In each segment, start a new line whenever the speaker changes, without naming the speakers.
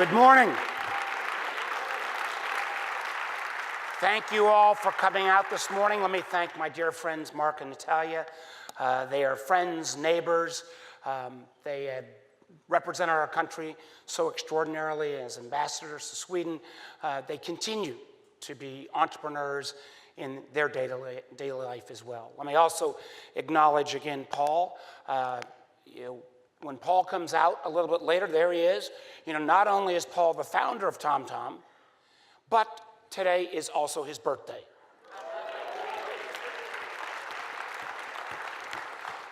Good morning. Thank you all for coming out this morning. Let me thank my dear friends Mark and Natalia. They are friends, neighbors. They represent our country so extraordinarily as ambassadors to Sweden. They continue to be entrepreneurs in their daily life as well. Let me also acknowledge again Paul. When Paul comes out a little bit later, there he is. Not only is Paul the founder of TomTom, but today is also his birthday.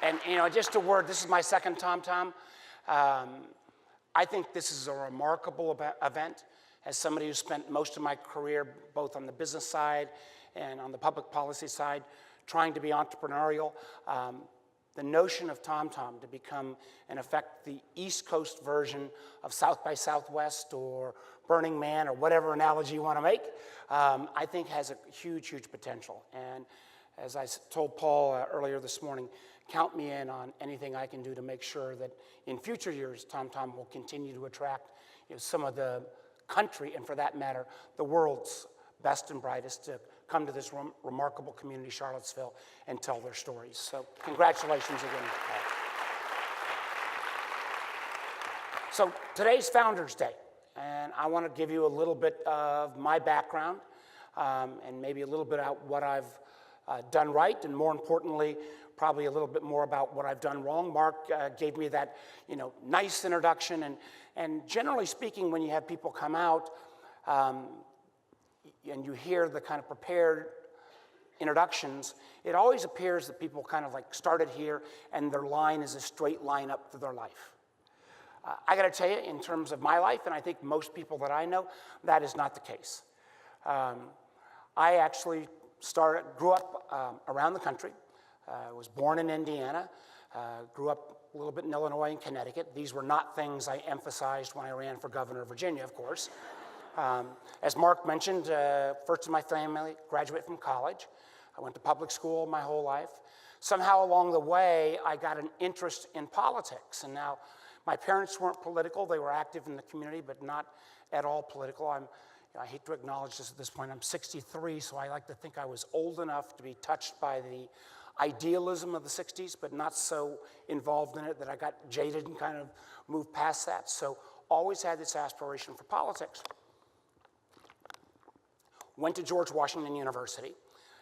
And just a word, this is my second TomTom. I think this is a remarkable event. As somebody who spent most of my career both on the business side and on the public policy side, trying to be entrepreneurial, the notion of TomTom to become, in effect, the East Coast version of South by Southwest or Burning Man or whatever analogy you want to make, I think has a huge, huge potential. And as I told Paul earlier this morning, count me in on anything I can do to make sure that in future years, TomTom will continue to attract some of the country, and for that matter, the world's best and brightest to come to this remarkable community, Charlottesville, and tell their stories. So congratulations again. So today's Founders Day, and I want to give you a little bit of my background and maybe a little bit about what I've done right, and more importantly, probably a little bit more about what I've done wrong. Mark gave me that nice introduction, and generally speaking, when you have people come out, and you hear the kind of prepared introductions, it always appears that people kind of like started here and their line is a straight line up through their life. I got to tell you, in terms of my life, and I think most people that I know, that is not the case. I actually grew up around the country. I was born in Indiana, grew up a little bit in Illinois and Connecticut. These were not things I emphasized when I ran for governor of Virginia, of course. As Mark mentioned, first in my family, graduated from college. I went to public school my whole life. Somehow along the way, I got an interest in politics. And now, my parents weren't political. They were active in the community, but not at all political. I hate to acknowledge this at this point. I'm 63, so I like to think I was old enough to be touched by the idealism of the 60s, but not so involved in it that I got jaded and kind of moved past that. So always had this aspiration for politics. Went to George Washington University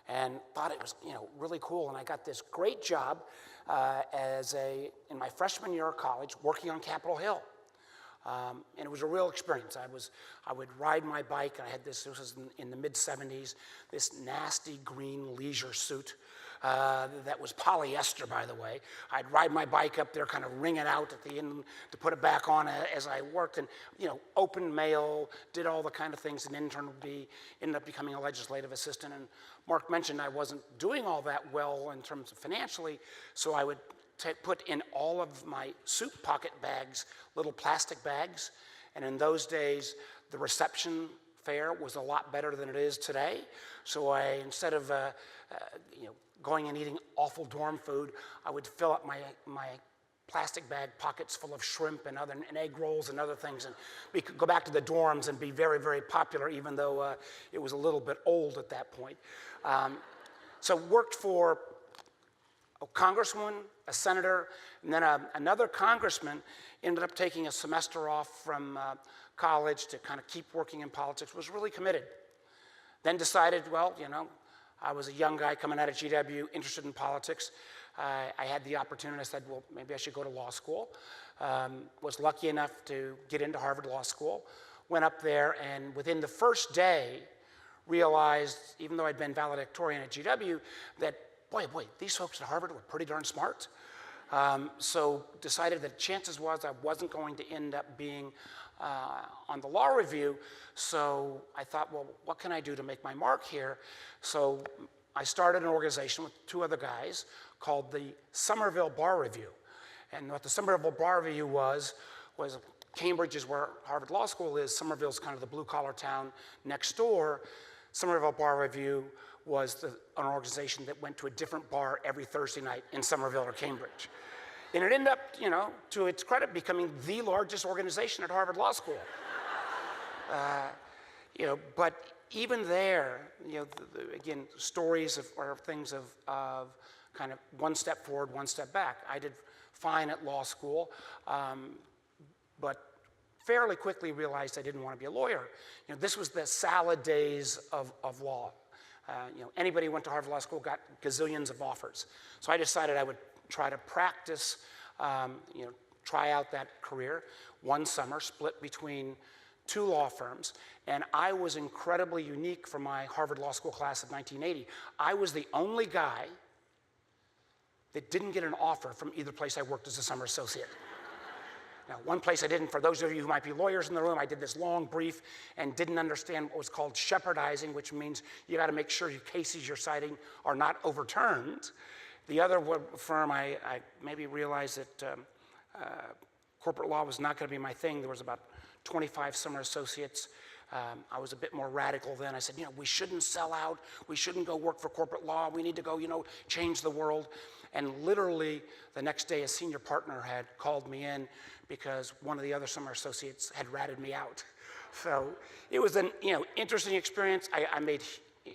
and thought it was really cool, and I got this great job in my freshman year of college working on Capitol Hill. And it was a real experience. I would ride my bike, and I had this was in the mid-'70s, this nasty green leisure suit that was polyester, by the way. I'd ride my bike up there, kind of wring it out at the end to put it back on as I worked, and opened mail, did all the kind of things an intern would be, ended up becoming a legislative assistant. And Mark mentioned I wasn't doing all that well in terms of financially, so I would put in all of my suit pocket bags, little plastic bags, and in those days, the reception fare was a lot better than it is today. So instead of going and eating awful dorm food, I would fill up my plastic bag pockets full of shrimp and egg rolls and other things, and we could go back to the dorms and be very, very popular, even though it was a little bit old at that point. So worked for a congresswoman, a senator, and then another congressman. Ended up taking a semester off from college to kind of keep working in politics, was really committed. Then decided, well, I was a young guy coming out of GW, interested in politics. I had the opportunity. I said, well, maybe I should go to law school. Was lucky enough to get into Harvard Law School. Went up there, and within the first day, realized, even though I'd been valedictorian at GW, that boy, these folks at Harvard were pretty darn smart. So decided that chances was I wasn't going to end up being on the law review. So I thought, well, what can I do to make my mark here? So I started an organization with two other guys called the Somerville Bar Review. And what the Somerville Bar Review was Cambridge is where Harvard Law School is. Somerville's kind of the blue-collar town next door. Somerville Bar Review was an organization that went to a different bar every Thursday night in Somerville or Cambridge. And it ended up, to its credit, becoming the largest organization at Harvard Law School. But even there, again, stories are things of kind of one step forward, one step back. I did fine at law school, but fairly quickly realized I didn't want to be a lawyer. This was the salad days of law. Anybody who went to Harvard Law School got gazillions of offers. So I decided I would try to practice, try out that career. One summer, split between 2 law firms, and I was incredibly unique for my Harvard Law School class of 1980. I was the only guy that didn't get an offer from either place I worked as a summer associate. Now, one place I didn't, for those of you who might be lawyers in the room, I did this long brief and didn't understand what was called shepherdizing, which means you got to make sure your cases you're citing are not overturned. The other firm, I maybe realized that corporate law was not going to be my thing. There was about 25 summer associates. I was a bit more radical then. I said, we shouldn't sell out. We shouldn't go work for corporate law. We need to go, change the world. And literally the next day, a senior partner had called me in because one of the other summer associates had ratted me out. So it was an interesting experience. I made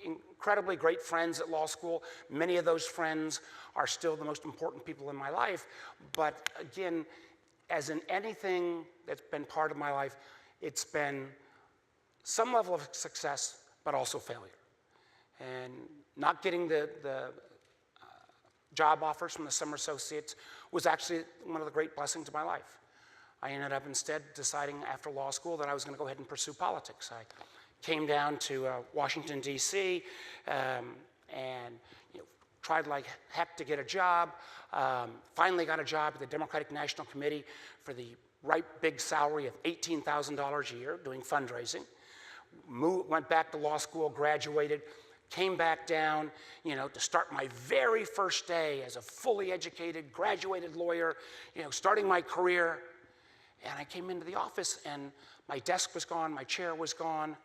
incredibly great friends at law school. Many of those friends are still the most important people in my life. But again, as in anything that's been part of my life, it's been some level of success, but also failure. And not getting the job offers from the summer associates was actually one of the great blessings of my life. I ended up instead deciding after law school that I was going to go ahead and pursue politics. I came down to Washington, D.C., and tried like heck to get a job. Finally got a job at the Democratic National Committee for the right big salary of $18,000 a year doing fundraising. Went back to law school, graduated, came back down, to start my very first day as a fully educated, graduated lawyer, starting my career. And I came into the office and my desk was gone, my chair was gone.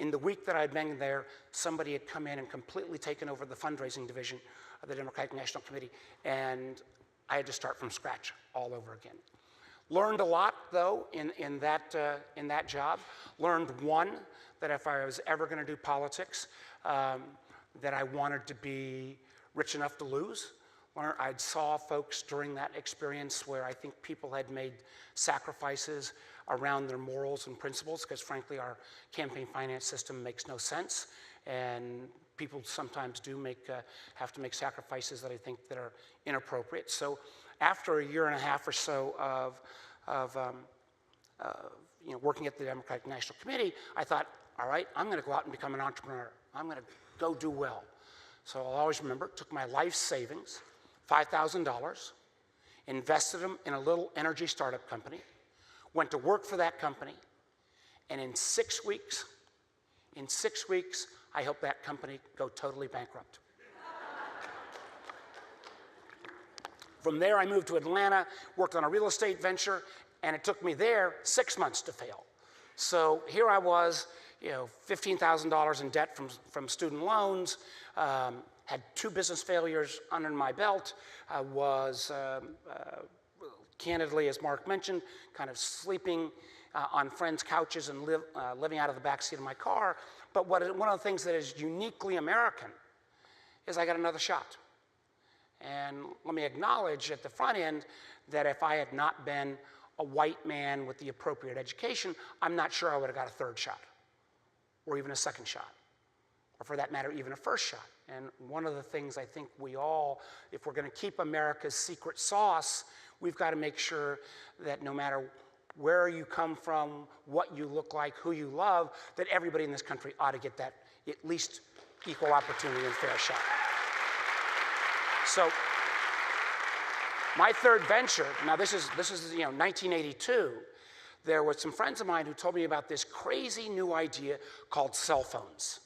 In the week that I'd been there, somebody had come in and completely taken over the fundraising division of the Democratic National Committee, and I had to start from scratch all over again. Learned a lot, though, in that job. Learned, one, that if I was ever going to do politics, that I wanted to be rich enough to lose. I saw folks during that experience where I think people had made sacrifices around their morals and principles, because frankly our campaign finance system makes no sense, and people sometimes do have to make sacrifices that I think that are inappropriate. So after a year and a half or so of working at the Democratic National Committee, I thought, all right, I'm going to go out and become an entrepreneur. I'm going to go do well. So I'll always remember, took my life savings, $5,000, invested them in a little energy startup company, went to work for that company, and in 6 weeks, I helped that company go totally bankrupt. From there, I moved to Atlanta, worked on a real estate venture, and it took me there 6 months to fail. So here I was, $15,000 in debt from student loans, had 2 business failures under my belt. I was, candidly, as Mark mentioned, kind of sleeping on friends' couches and living out of the backseat of my car. But one of the things that is uniquely American is I got another shot. And let me acknowledge at the front end that if I had not been a white man with the appropriate education, I'm not sure I would have got a 3rd shot, or even a 2nd shot, or for that matter, even a 1st shot. And one of the things I think we all, if we're going to keep America's secret sauce, we've got to make sure that no matter where you come from, what you look like, who you love, that everybody in this country ought to get that at least equal opportunity and fair shot. So my 3rd venture, now this is 1982, there were some friends of mine who told me about this crazy new idea called cell phones.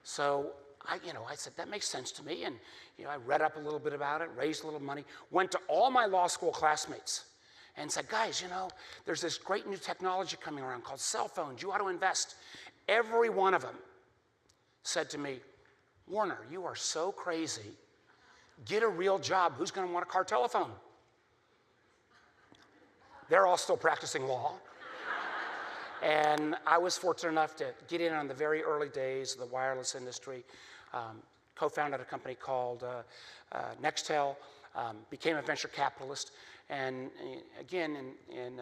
So I said, that makes sense to me, and I read up a little bit about it, raised a little money, went to all my law school classmates and said, guys, there's this great new technology coming around called cell phones. You ought to invest. Every one of them said to me, Warner, you are so crazy. Get a real job. Who's going to want a car telephone? They're all still practicing law. And I was fortunate enough to get in on the very early days of the wireless industry, co-founded a company called Nextel, became a venture capitalist. And again, in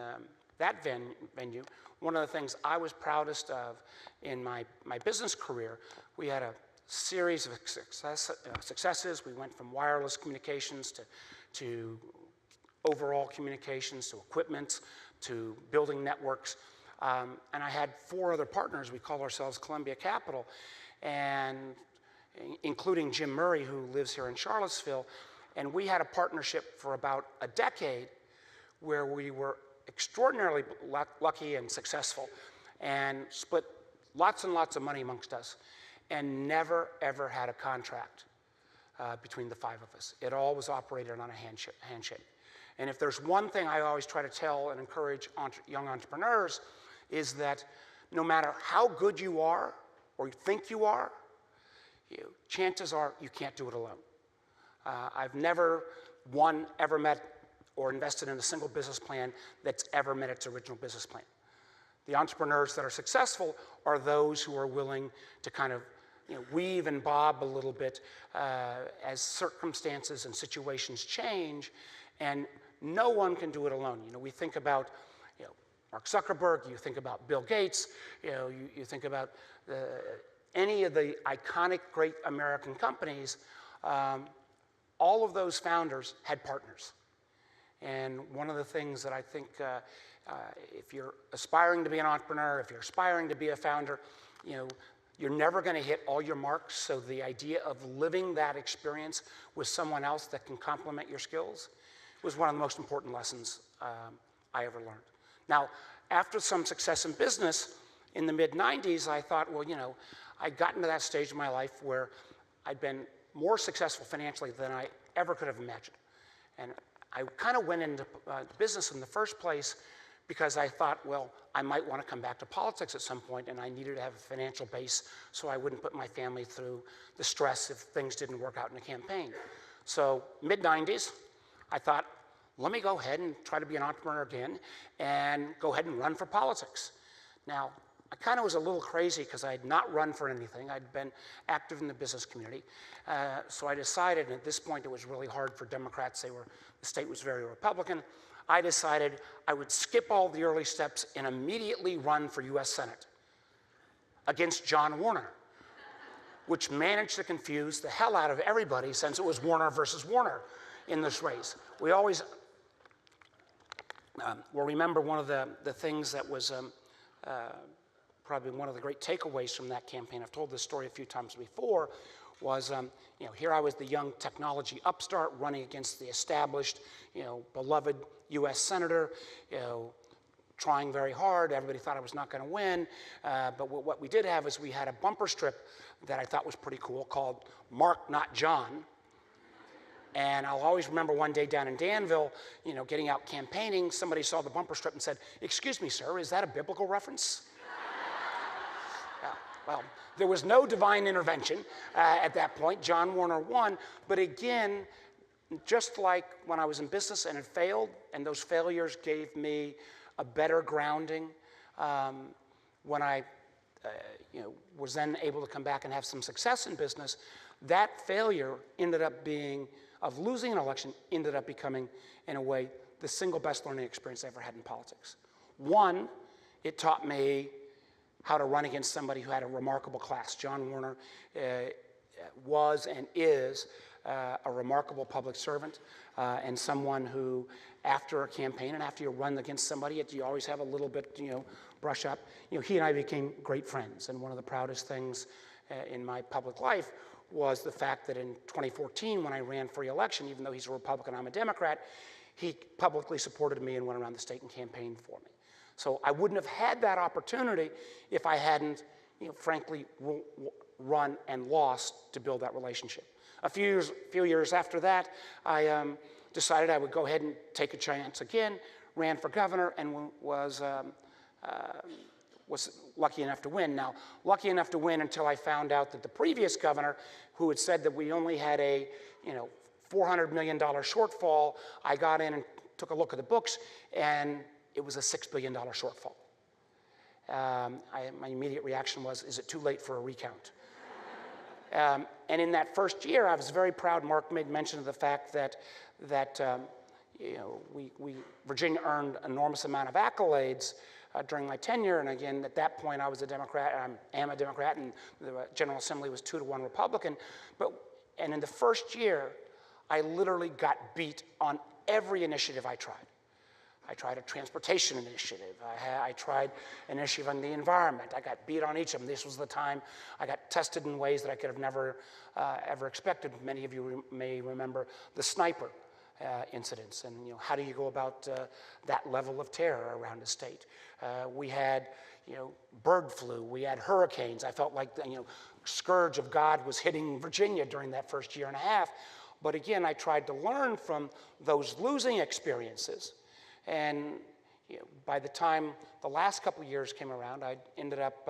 that venue, one of the things I was proudest of in my business career, we had a series of successes. We went from wireless communications to overall communications, to equipment, to building networks. And I had 4 other partners. We call ourselves Columbia Capital, and including Jim Murray, who lives here in Charlottesville. And we had a partnership for about a decade where we were extraordinarily lucky and successful and split lots and lots of money amongst us and never, ever had a contract between the 5 of us. It all was operated on a handshake. And if there's one thing I always try to tell and encourage young entrepreneurs is that no matter how good you are or you think you are, chances are you can't do it alone. I've never, ever met or invested in a single business plan that's ever met its original business plan. The entrepreneurs that are successful are those who are willing to kind of weave and bob a little bit as circumstances and situations change, and no one can do it alone. We think about Mark Zuckerberg, you think about Bill Gates, you think about any of the iconic great American companies. All of those founders had partners. And one of the things that I think if you're aspiring to be an entrepreneur, if you're aspiring to be a founder, you're never going to hit all your marks. So the idea of living that experience with someone else that can complement your skills was one of the most important lessons I ever learned. Now, after some success in business in the mid-90s, I thought, well, I'd gotten to that stage in my life where I'd been more successful financially than I ever could have imagined. And I kind of went into business in the first place because I thought, well, I might want to come back to politics at some point, and I needed to have a financial base so I wouldn't put my family through the stress if things didn't work out in a campaign. So mid-90s, I thought, let me go ahead and try to be an entrepreneur again and go ahead and run for politics. Now, I kind of was a little crazy because I had not run for anything. I'd been active in the business community. So I decided, and at this point it was really hard for Democrats. The state was very Republican. I decided I would skip all the early steps and immediately run for US Senate against John Warner, which managed to confuse the hell out of everybody since it was Warner versus Warner in this race. We always will remember one of the things that was probably one of the great takeaways from that campaign. I've told this story a few times before, was here I was the young technology upstart running against the established, beloved U.S. senator, trying very hard. Everybody thought I was not going to win, but what we did have is we had a bumper strip that I thought was pretty cool called "Mark, Not John." And I'll always remember one day down in Danville, getting out campaigning, somebody saw the bumper strip and said, "Excuse me, sir, is that a biblical reference?" Well, there was no divine intervention at that point. John Warner won. But again, just like when I was in business and it failed, and those failures gave me a better grounding when I was then able to come back and have some success in business, that failure ended up being, of losing an election, ended up becoming, in a way, the single best learning experience I ever had in politics. One, it taught me how to run against somebody who had a remarkable class. John Warner was and is a remarkable public servant and someone who, after a campaign and after you run against somebody, you always have a little bit, brush up. He and I became great friends, and one of the proudest things in my public life was the fact that in 2014, when I ran for re-election, even though he's a Republican, I'm a Democrat, he publicly supported me and went around the state and campaigned for me. So I wouldn't have had that opportunity if I hadn't, frankly, run and lost to build that relationship. A few years after that, I decided I would go ahead and take a chance again, ran for governor, and was lucky enough to win. Now, lucky enough to win until I found out that the previous governor, who had said that we only had a $400 million shortfall, I got in and took a look at the books, and it was a $6 billion shortfall. My immediate reaction was, is it too late for a recount? And in that first year, I was very proud. Mark made mention of the fact that Virginia earned an enormous amount of accolades during my tenure. And again, at that point, I was a Democrat. I am a Democrat, and the General Assembly was 2-1 Republican. And in the first year, I literally got beat on every initiative I tried. I tried a transportation initiative. I tried an initiative on the environment. I got beat on each of them. This was the time I got tested in ways that I could have never, ever expected. Many of you may remember the sniper incidents, and how do you go about that level of terror around a state? We had bird flu. We had hurricanes. I felt like the scourge of God was hitting Virginia during that first year and a half. But again, I tried to learn from those losing experiences. And by the time the last couple of years came around, I ended up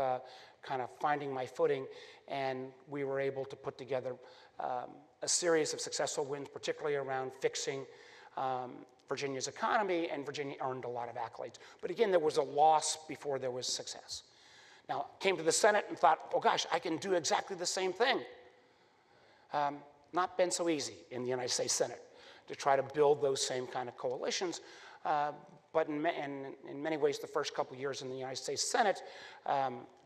kind of finding my footing, and we were able to put together a series of successful wins, particularly around fixing Virginia's economy, and Virginia earned a lot of accolades. But again, there was a loss before there was success. Now, came to the Senate and thought, oh gosh, I can do exactly the same thing. Not been so easy in the United States Senate to try to build those same kind of coalitions. But in many ways, the first couple of years in the United States Senate,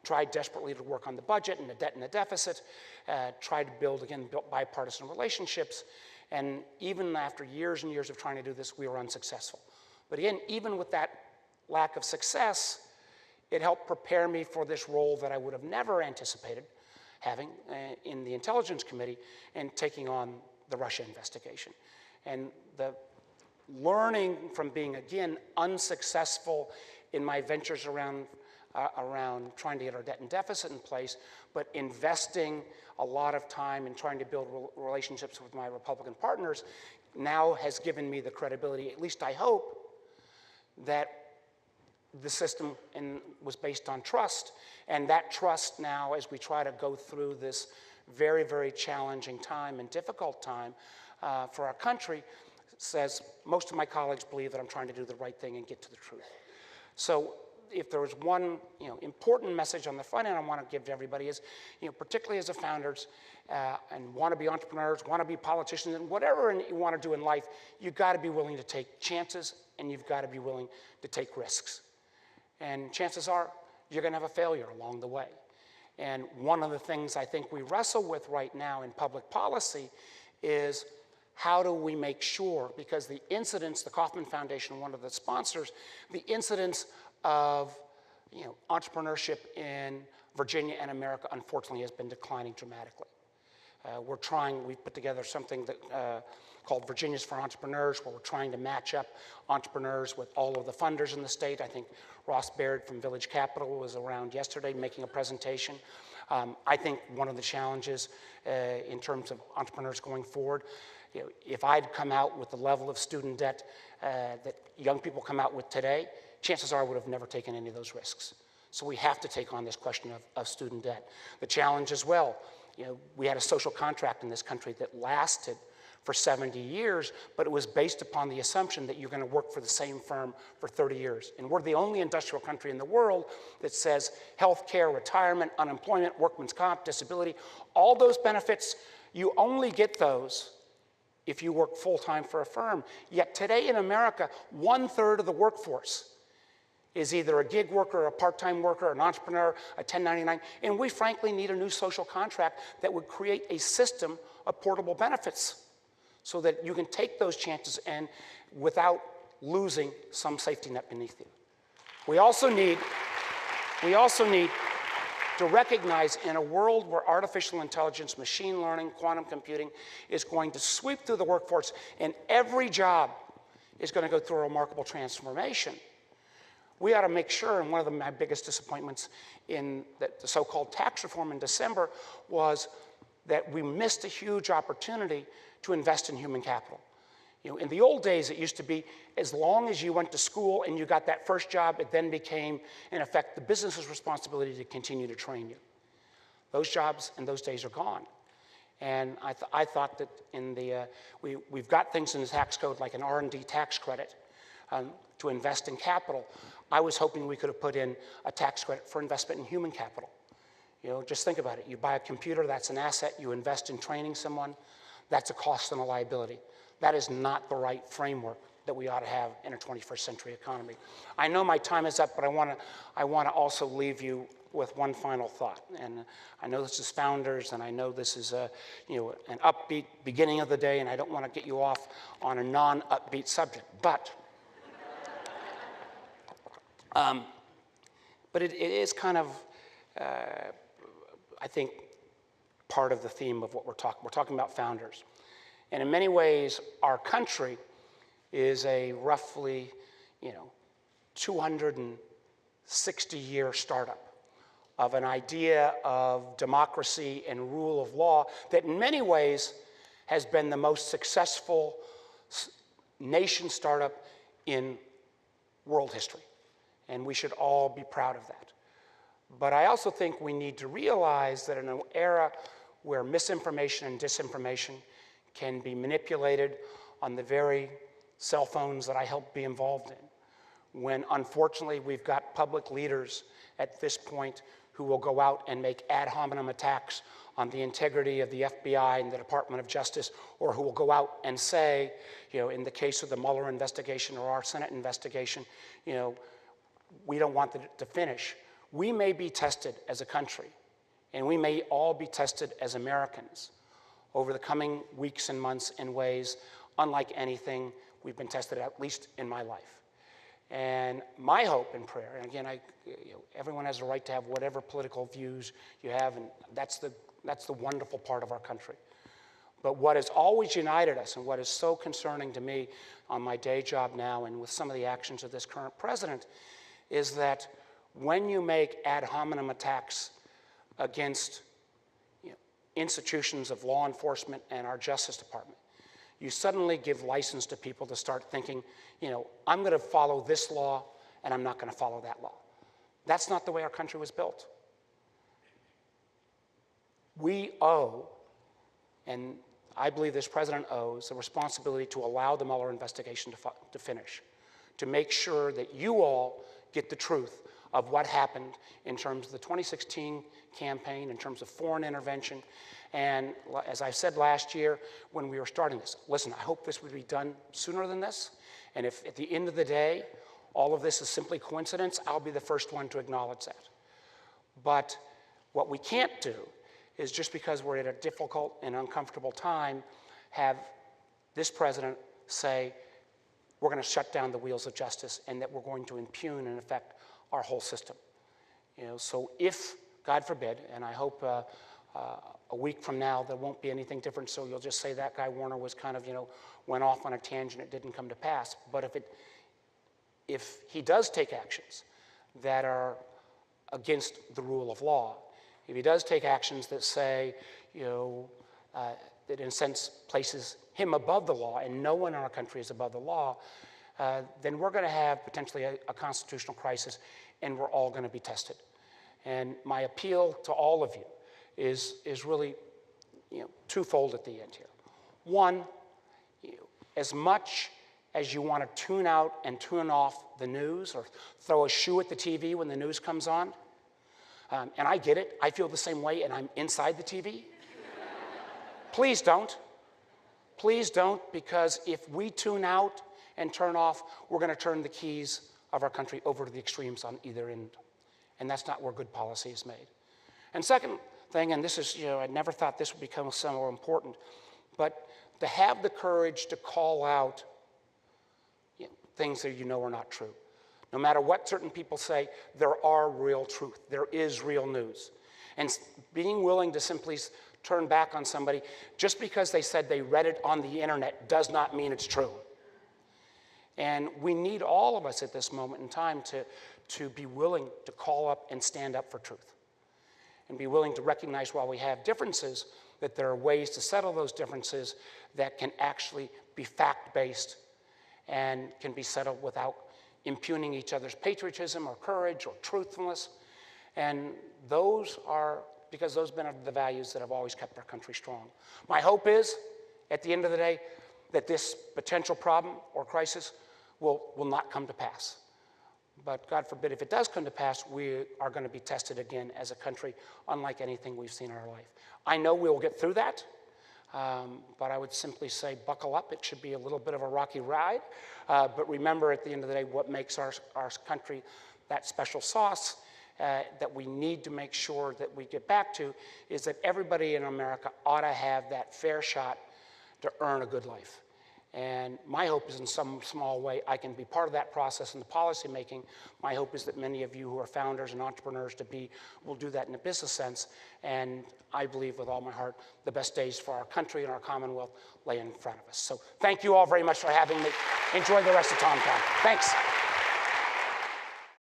tried desperately to work on the budget and the debt and the deficit, tried to build bipartisan relationships. And even after years and years of trying to do this, we were unsuccessful. But again, even with that lack of success, it helped prepare me for this role that I would have never anticipated having in the Intelligence Committee and taking on the Russia investigation. And the learning from being, again, unsuccessful in my ventures around trying to get our debt and deficit in place, but investing a lot of time in trying to build relationships with my Republican partners now has given me the credibility, at least I hope, that the system was based on trust. And that trust now, as we try to go through this very, very challenging time and difficult time for our country, says most of my colleagues believe that I'm trying to do the right thing and get to the truth. So if there was one important message on the front end I want to give to everybody is, particularly as a founders and want to be entrepreneurs, want to be politicians, and whatever you want to do in life, you've got to be willing to take chances, and you've got to be willing to take risks. And chances are you're going to have a failure along the way. And one of the things I think we wrestle with right now in public policy is, how do we make sure, because the incidence, the Kauffman Foundation, one of the sponsors, the incidence of entrepreneurship in Virginia and America, unfortunately, has been declining dramatically. We've put together something that, called Virginia's for Entrepreneurs, where we're trying to match up entrepreneurs with all of the funders in the state. I think Ross Baird from Village Capital was around yesterday making a presentation. I think one of the challenges in terms of entrepreneurs going forward, if I'd come out with the level of student debt that young people come out with today, chances are I would have never taken any of those risks. So we have to take on this question of student debt. The challenge as well, we had a social contract in this country that lasted for 70 years, but it was based upon the assumption that you're going to work for the same firm for 30 years. And we're the only industrial country in the world that says health care, retirement, unemployment, workman's comp, disability, all those benefits, you only get those if you work full-time for a firm. Yet today in America, 1/3 of the workforce is either a gig worker, a part-time worker, an entrepreneur, a 1099, and we frankly need a new social contract that would create a system of portable benefits so that you can take those chances and without losing some safety net beneath you. We also need to recognize, in a world where artificial intelligence, machine learning, quantum computing is going to sweep through the workforce, and every job is going to go through a remarkable transformation, we ought to make sure, and one of my biggest disappointments in the so-called tax reform in December was that we missed a huge opportunity to invest in human capital. In the old days, it used to be as long as you went to school and you got that first job, it then became, in effect, the business's responsibility to continue to train you. Those jobs and those days are gone. And I thought that we've got things in the tax code like an R&D tax credit to invest in capital, I was hoping we could have put in a tax credit for investment in human capital. Just think about it. You buy a computer, that's an asset. You invest in training someone, that's a cost and a liability. That is not the right framework that we ought to have in a 21st century economy. I know my time is up, but I want to also leave you with one final thought. And I know this is Founders, and I know this is an upbeat beginning of the day, and I don't want to get you off on a non-upbeat subject. But it is kind of, I think, part of the theme of what we're talking. We're talking about founders. And in many ways, our country is a roughly, 260-year startup of an idea of democracy and rule of law that in many ways has been the most successful nation startup in world history. And we should all be proud of that. But I also think we need to realize that in an era where misinformation and disinformation can be manipulated on the very cell phones that I helped be involved in, when unfortunately we've got public leaders at this point who will go out and make ad hominem attacks on the integrity of the FBI and the Department of Justice, or who will go out and say, in the case of the Mueller investigation or our Senate investigation, we don't want it to finish. We may be tested as a country, and we may all be tested as Americans over the coming weeks and months in ways unlike anything we've been tested, at least in my life. And my hope and prayer, and again, everyone has a right to have whatever political views you have, and that's the wonderful part of our country. But what has always united us, and what is so concerning to me on my day job now and with some of the actions of this current president, is that when you make ad hominem attacks against institutions of law enforcement and our Justice Department, you suddenly give license to people to start thinking, I'm going to follow this law and I'm not going to follow that law. That's not the way our country was built. We owe, and I believe this president owes, the responsibility to allow the Mueller investigation to finish, to make sure that you all get the truth of what happened in terms of the 2016 campaign, in terms of foreign intervention. And as I said last year when we were starting this, listen, I hope this would be done sooner than this. And if at the end of the day, all of this is simply coincidence, I'll be the first one to acknowledge that. But what we can't do is, just because we're at a difficult and uncomfortable time, have this president say, we're going to shut down the wheels of justice and that we're going to impugn and affect our whole system. So if, God forbid, and I hope a week from now there won't be anything different, so you'll just say that guy Warner was kind of, went off on a tangent, it didn't come to pass. But if he does take actions that are against the rule of law, if he does take actions that say, that in a sense places him above the law, and no one in our country is above the law, then we're going to have potentially a constitutional crisis, and we're all going to be tested. And my appeal to all of you is really twofold at the end here. One, as much as you want to tune out and tune off the news or throw a shoe at the TV when the news comes on, and I get it, I feel the same way, and I'm inside the TV. Please don't. Please don't, because if we tune out and turn off, we're going to turn the keys of our country over to the extremes on either end. And that's not where good policy is made. And second thing, and this is, I never thought this would become so important, but to have the courage to call out things that are not true. No matter what certain people say, there are real truth. There is real news. And being willing to simply turn back on somebody just because they said they read it on the internet does not mean it's true. And we need all of us at this moment in time to be willing to call up and stand up for truth. And be willing to recognize, while we have differences, that there are ways to settle those differences that can actually be fact-based and can be settled without impugning each other's patriotism or courage or truthfulness. And those are, because those have been the values that have always kept our country strong. My hope is, at the end of the day, that this potential problem or crisis will not come to pass. But God forbid, if it does come to pass, we are going to be tested again as a country, unlike anything we've seen in our life. I know we will get through that, but I would simply say buckle up. It should be a little bit of a rocky ride. But remember, at the end of the day, what makes our country that special sauce that we need to make sure that we get back to is that everybody in America ought to have that fair shot to earn a good life. And my hope is in some small way I can be part of that process in the policy making. My hope is that many of you who are founders and entrepreneurs will do that in a business sense. And I believe with all my heart the best days for our country and our Commonwealth lay in front of us. So thank you all very much for having me. Enjoy the rest of TomTom. Thanks.